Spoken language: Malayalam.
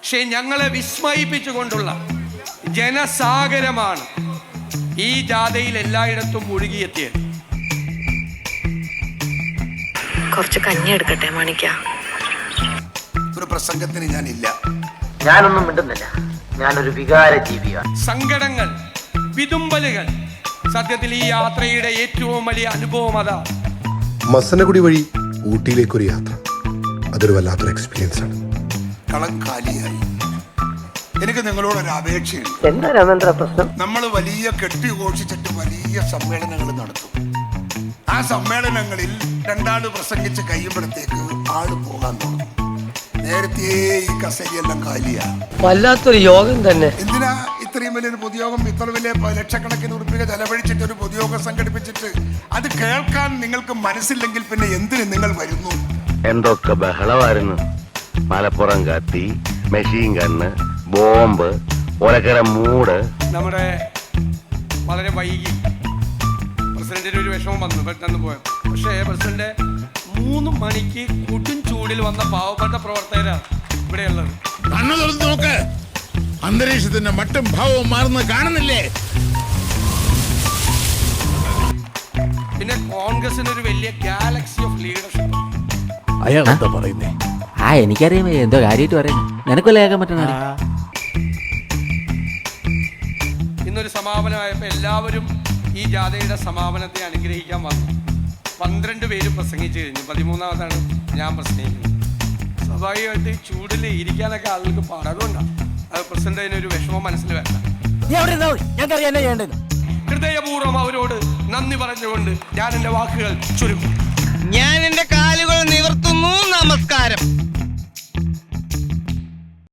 പക്ഷെ ഞങ്ങളെ വിസ്മയിപ്പിച്ചുകൊണ്ടുള്ള ജനസാഗരമാണ് ഈ ജാഥയിൽ എല്ലായിടത്തും മുഴുകിയെത്തിയത്. കുറച്ച് കഞ്ഞി എടുക്കട്ടെ മാണിക്ക. ഒരു പ്രസംഗത്തിന് ഞാനില്ല. ഞാനൊന്നും മിണ്ടുന്നില്ല. ഞാനൊരു വികാര ജീവിയാണ്. സങ്കടങ്ങൾ, വിതുമ്പലുകൾ, സത്യത്തിൽ ഈ യാത്രയുടെ ഏറ്റവും വലിയ അനുഭവം അതാ. മസനഗുഡി വഴി ഊട്ടിയിലേക്കൊരു യാത്ര, അതൊരു വല്ലാത്തൊരു എക്സ്പീരിയൻസ് ആണ്. കളം കാലിയായി. എനിക്ക് നിങ്ങളോടൊരു അപേക്ഷയുണ്ട്. എന്താ രാമേന്ദ്ര പ്രശ്നം? നമ്മൾ വലിയ കെട്ടിഘോഷിച്ചിട്ട് വലിയ സമ്മേളനങ്ങൾ നടത്തും. ആ സമ്മേളനങ്ങളിൽ രണ്ടാള് പ്രസംഗിച്ച് കഴിയുമ്പോഴത്തേക്ക് ആള് പോകാൻ തുടങ്ങും. നേരത്തെ ഈ കസേരയെല്ലാം കാലിയാ. വല്ലാത്തൊരു യോഗം തന്നെ. എന്തിനാ ഇത്രയും വലിയൊരു പൊതുയോഗം, ഇത്ര വലിയ ലക്ഷക്കണക്കിന് ഉറുപ്പിക ചെലവഴിച്ചിട്ട് ഒരു പൊതുയോഗം സംഘടിപ്പിച്ചിട്ട് അത് കേൾക്കാൻ നിങ്ങൾക്ക് മനസ്സില്ലെങ്കിൽ പിന്നെ എന്തിന് നിങ്ങൾ വരുന്നു? എന്തൊക്കെ ബഹളമായിരുന്നു. മലപ്പുറം കത്തി, മെഷീൻ ഗണ്ണ്, ബോംബ്, ഒലക്കര മൂട്. നമ്മുടെ വളരെ വൈകി പ്രസിഡന്റിന് ഒരു വിഷമം വന്നു, പെട്ടെന്ന് പോയത്. പക്ഷേ പ്രസിഡന്റ് 3 മണിക്ക് കൊടും ചൂടിൽ വന്ന പാവപ്പെട്ട പ്രവർത്തകരാണ് ഇവിടെയുള്ളത്. കണ്ണു തുറന്ന് നോക്ക്, അന്തരീക്ഷത്തിന്റെ മട്ടും ഭാവവും മാറുന്നത് കാണുന്നില്ലേ? പിന്നെ കോൺഗ്രസിന് ഒരു വലിയ ഗാലക്സി ഓഫ് ലീഡർഷിപ്പ്. അയാൾ എന്താ പറയുന്നേ? എനിക്കറിയാം എന്തോ കാര്യമായിട്ട് പറയുന്നു. നിനക്കല്ലേ കേൾക്കാൻ പറ്റണ? ഇന്നൊരു സമാപനമായപ്പോൾ എല്ലാവരും ഈ ജാഥയുടെ സമാപനത്തെ അനുഗ്രഹിക്കാൻ വന്നു. 12 പേര് പ്രസംഗിച്ചു കഴിഞ്ഞു. 13ാമതാണ് ഞാൻ പ്രസംഗിക്കുന്നത്. സ്വാഭാവികമായിട്ട് ചൂടിൽ ഇരിക്കാനൊക്കെ ആളുകൾക്ക് പാടും. അതുകൊണ്ടാണ് അത് പ്രസിഡന്റ് അതിനൊരു വിഷമം മനസ്സിൽ വേണ്ട. ഹൃദയപൂർവ്വം അവരോട് നന്ദി പറഞ്ഞുകൊണ്ട് ഞാൻ എൻ്റെ വാക്കുകൾ ചുരുക്കും. ഞാൻ എൻ്റെ കാലുകൾ നിവർത്തുന്നു. നമസ്കാരം.